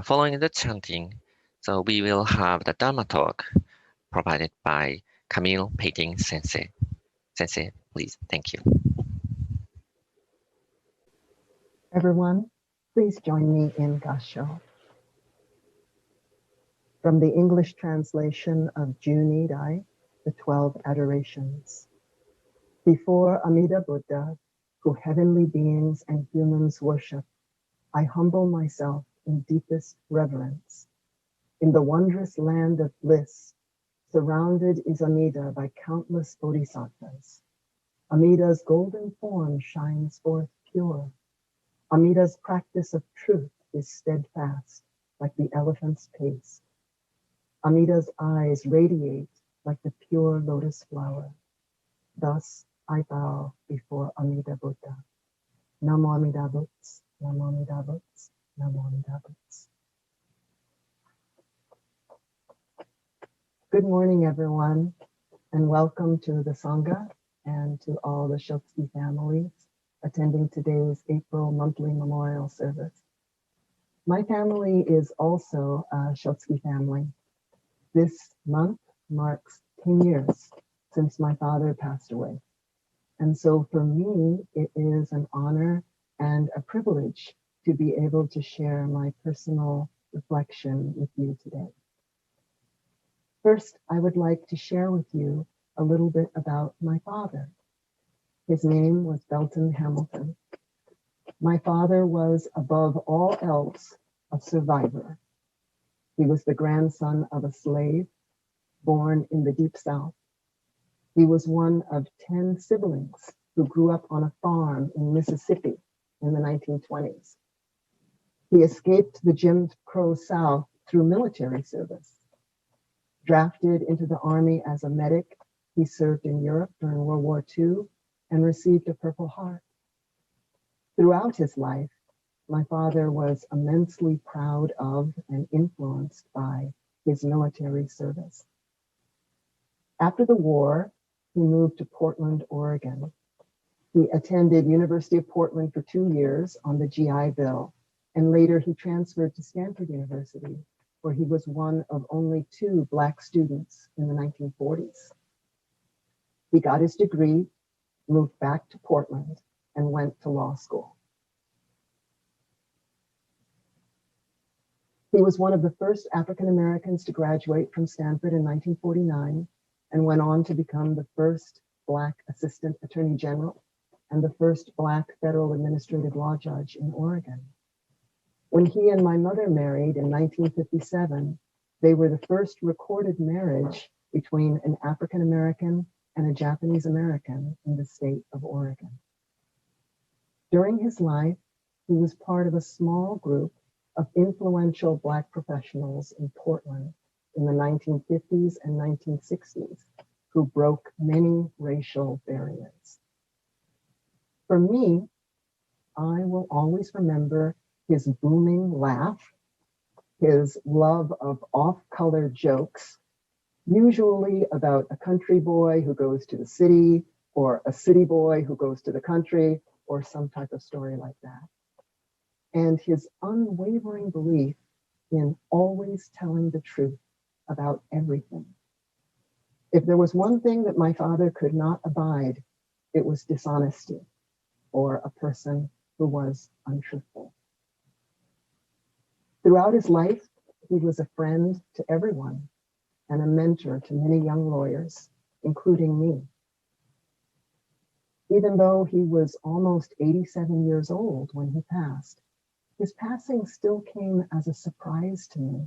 following the chanting, so we will have the Dharma talk provided by Camille Sensei. Sensei, please, thank you. Everyone, please join me in Gassho. From the English translation of Junidai, the 12 Adorations. Before Amida Buddha, who heavenly beings and humans worship, I humble myself in deepest reverence. In the wondrous land of bliss, surrounded is Amida by countless bodhisattvas. Amida's golden form shines forth pure. Amida's practice of truth is steadfast, like the elephant's pace. Amida's eyes radiate like the pure lotus flower. Thus I bow before Amida Buddha. Namo Amida Butsu, Namo Amida Butsu, Namo Amida Butsu. Good morning, everyone, and welcome to the Sangha and to all the Shotsuki families attending today's April monthly memorial service. My family is also a Shotsuki family. This month marks 10 years since my father passed away. And so for me, it is an honor and a privilege to be able to share my personal reflection with you today. First, I would like to share with you a little bit about my father. His name was Belton Hamilton. My father was, above all else, a survivor. He was the grandson of a slave born in the Deep South. He was one of 10 siblings who grew up on a farm in Mississippi in the 1920s. He escaped the Jim Crow South through military service. Drafted into the Army as a medic, he served in Europe during World War II and received a Purple Heart. Throughout his life, my father was immensely proud of and influenced by his military service. After the war, he moved to Portland, Oregon. He attended University of Portland for 2 years on the GI Bill, and later he transferred to Stanford University, where he was one of only 2 Black students in the 1940s. He got his degree, moved back to Portland, and went to law school. He was one of the first African Americans to graduate from Stanford in 1949 and went on to become the first Black Assistant Attorney General and the first Black federal administrative law judge in Oregon. When he and my mother married in 1957, they were the first recorded marriage between an African American and a Japanese American in the state of Oregon. During his life, he was part of a small group of influential Black professionals in Portland in the 1950s and 1960s who broke many racial barriers. For me, I will always remember his booming laugh, his love of off-color jokes, usually about a country boy who goes to the city or a city boy who goes to the country or some type of story like that. And his unwavering belief in always telling the truth about everything. If there was one thing that my father could not abide, it was dishonesty or a person who was untruthful. Throughout his life, he was a friend to everyone and a mentor to many young lawyers, including me. Even though he was almost 87 years old when he passed, his passing still came as a surprise to me.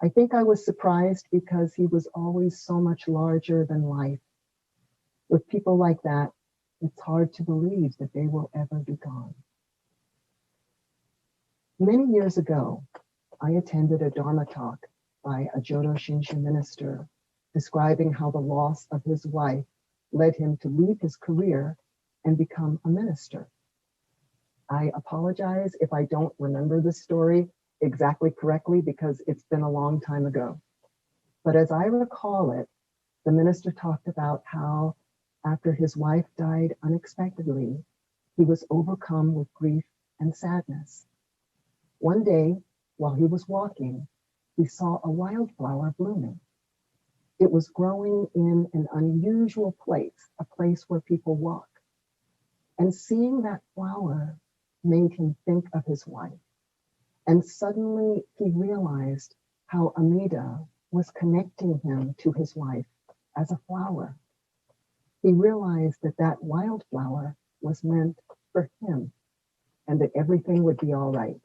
I think I was surprised because he was always so much larger than life. With people like that, it's hard to believe that they will ever be gone. Many years ago, I attended a Dharma talk by a Jodo Shinshu minister describing how the loss of his wife led him to leave his career and become a minister. I apologize if I don't remember this story exactly correctly because it's been a long time ago. But as I recall it, the minister talked about how after his wife died unexpectedly, he was overcome with grief and sadness. One day, while he was walking, he saw a wildflower blooming. It was growing in an unusual place, a place where people walk. And seeing that flower made him think of his wife. And suddenly he realized how Amida was connecting him to his wife as a flower. He realized that that wildflower was meant for him and that everything would be all right.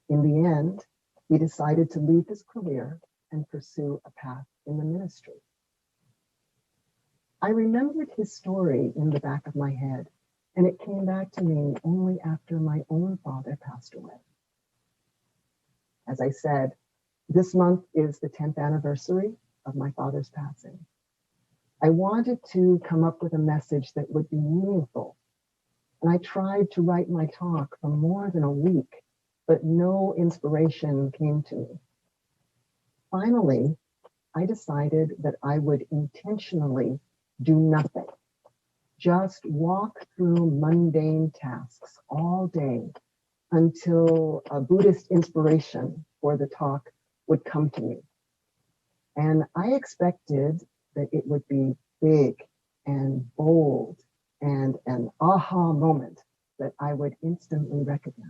In the end, he decided to leave his career and pursue a path in the ministry. I remembered his story in the back of my head, and it came back to me only after my own father passed away. As I said, this month is the 10th anniversary of my father's passing. I wanted to come up with a message that would be meaningful, and I tried to write my talk for more than a week, but no inspiration came to me. Finally, I decided that I would intentionally do nothing, just walk through mundane tasks all day until a Buddhist inspiration for the talk would come to me. And I expected that it would be big and bold and an aha moment that I would instantly recognize.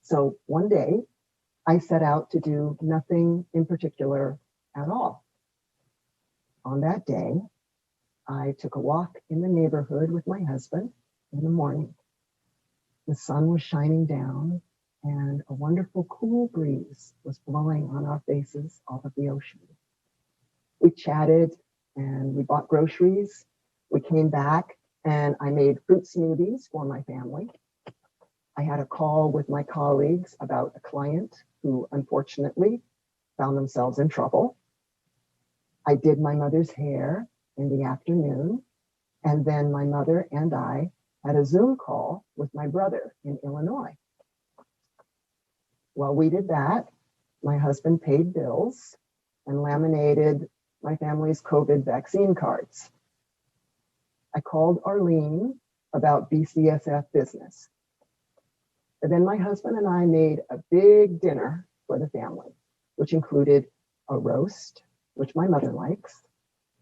So one day, I set out to do nothing in particular at all. On that day, I took a walk in the neighborhood with my husband in the morning. The sun was shining down and a wonderful cool breeze was blowing on our faces off of the ocean. We chatted and we bought groceries. We came back and I made fruit smoothies for my family. I had a call with my colleagues about a client who unfortunately found themselves in trouble. I did my mother's hair in the afternoon, and then my mother and I had a Zoom call with my brother in Illinois. While we did that, my husband paid bills and laminated my family's COVID vaccine cards. I called Arlene about BCSF business. And then my husband and I made a big dinner for the family, which included a roast, which my mother likes,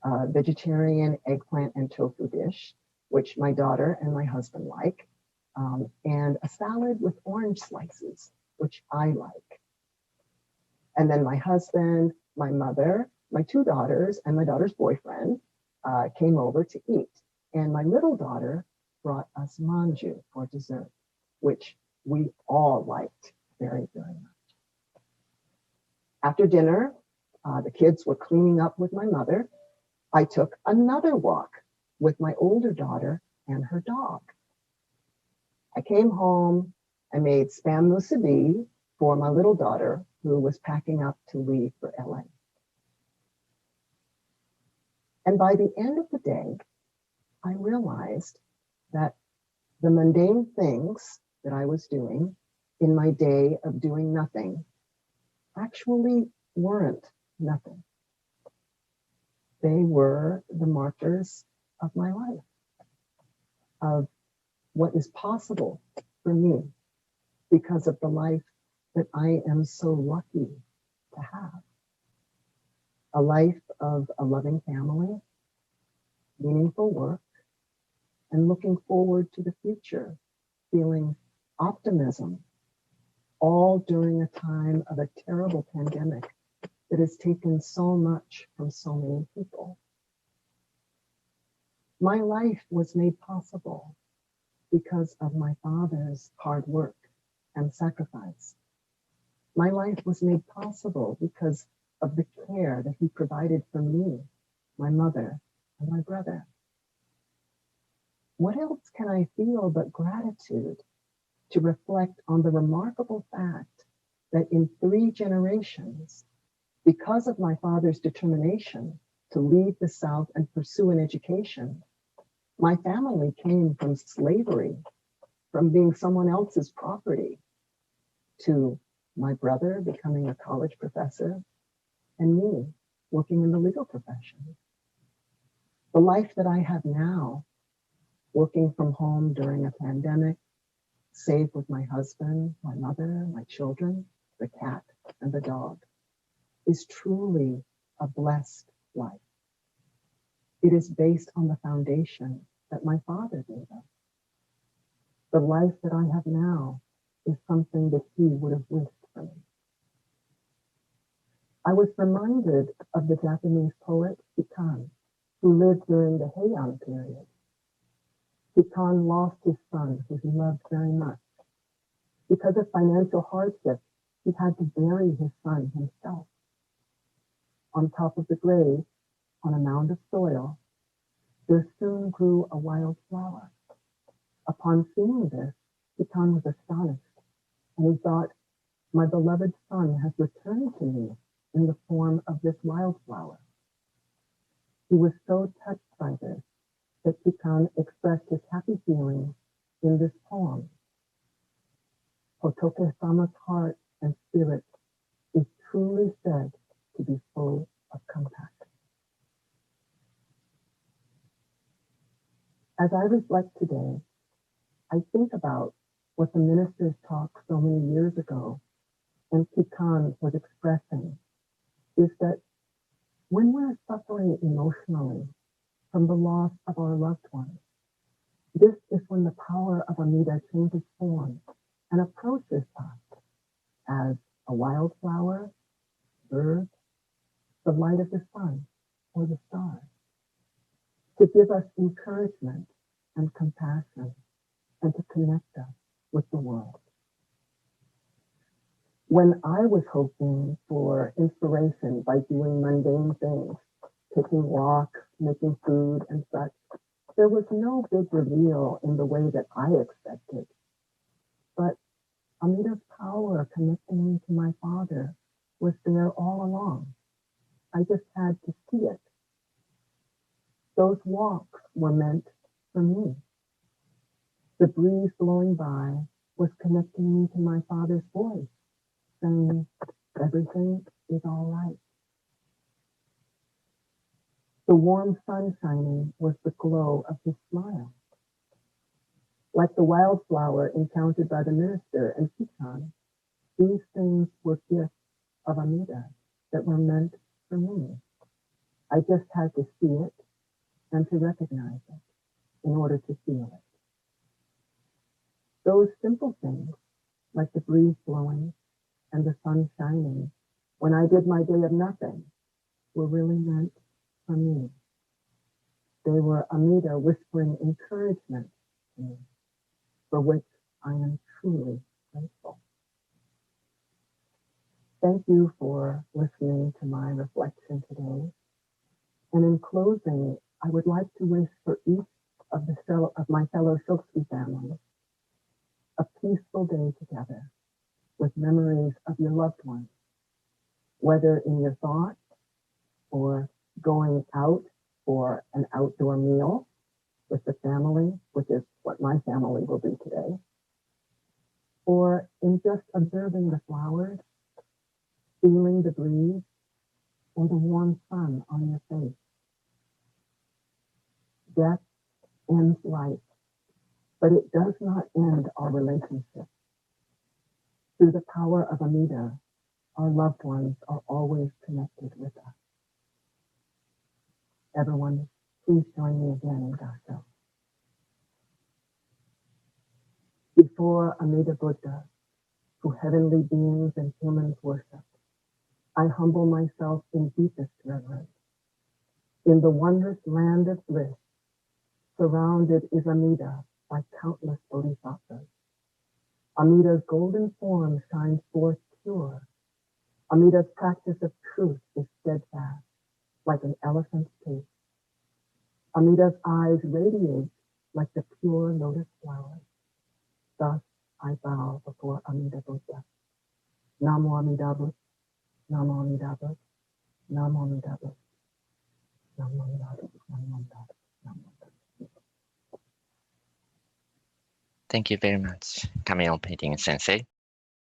a vegetarian eggplant and tofu dish, which my daughter and my husband like, and a salad with orange slices, which I like. And then my husband, my mother, my two daughters, and my daughter's boyfriend came over to eat. And my little daughter brought us manju for dessert, which we all liked very, very much. After dinner, the kids were cleaning up with my mother. I took another walk with my older daughter and her dog. I came home, I made spam musubi for my little daughter who was packing up to leave for LA. And by the end of the day, I realized that the mundane things that I was doing in my day of doing nothing actually weren't nothing. They were the markers of my life, of what is possible for me because of the life that I am so lucky to have. A life of a loving family, meaningful work, and looking forward to the future, feeling optimism, all during a time of a terrible pandemic that has taken so much from so many people. My life was made possible because of my father's hard work and sacrifice. My life was made possible because of the care that he provided for me, my mother, and my brother. What else can I feel but gratitude to reflect on the remarkable fact that in 3 generations, because of my father's determination to leave the South and pursue an education, my family came from slavery, from being someone else's property, to my brother becoming a college professor, and me working in the legal profession. The life that I have now, working from home during a pandemic, safe with my husband, my mother, my children, the cat, and the dog, is truly a blessed life. It is based on the foundation that my father gave us. The life that I have now is something that he would have wished for me. I was reminded of the Japanese poet Kikan, who lived during the Heian period. Kikan lost his son, who he loved very much. Because of financial hardship, he had to bury his son himself. On top of the grave, on a mound of soil, there soon grew a wild flower. Upon seeing this, Kikan was astonished, and he thought, my beloved son has returned to me in the form of this wildflower. He was so touched by this that Kikan expressed his happy feelings in this poem. Hotoke-sama's heart and spirit is truly said to be full of compassion. As I reflect today, I think about what the ministers talked so many years ago and Kikan was expressing, is that when we're suffering emotionally from the loss of our loved ones, this is when the power of Amida changes form and approaches us as a wildflower, bird, the light of the sun, or the stars, to give us encouragement and compassion and to connect us with the world. When I was hoping for inspiration by doing mundane things, taking walks, making food and such, there was no big reveal in the way that I expected. But Amida's power connecting me to my father was there all along. I just had to see it. Those walks were meant for me. The breeze blowing by was connecting me to my father's voice, saying, everything is all right. The warm sun shining was the glow of his smile. Like the wildflower encountered by the minister and Kikan, these things were gifts of Amida that were meant for me. I just had to see it and to recognize it in order to feel it. Those simple things, like the breeze blowing and the sun shining, when I did my day of nothing, were really meant for me. They were Amida whispering encouragement to me, for which I am truly grateful. Thank you for listening to my reflection today. And in closing, I would like to wish for each of my fellow Shotsuki families a peaceful day together with memories of your loved ones, whether in your thoughts or going out for an outdoor meal with the family, which is what my family will do today, or in just observing the flowers, feeling the breeze, or the warm sun on your face. Death ends life, but it does not end our relationship. Through the power of Amida, our loved ones are always connected with us. Everyone, please join me again in Gassho. Before Amida Buddha, who heavenly beings and humans worship, I humble myself in deepest reverence. In the wondrous land of bliss, surrounded is Amida by countless bodhisattvas. Amida's golden form shines forth pure. Amida's practice of truth is steadfast, like an elephant's pace. Amida's eyes radiate like the pure lotus flowers. Thus I bow before Amida Buddha. Namo Amida Buddha, Namo Amida Buddha, Namo Amida Buddha, Namo Amida Buddha, Namo Amida Buddha, Namo Amida Buddha. Thank you very much, Camille Sensei.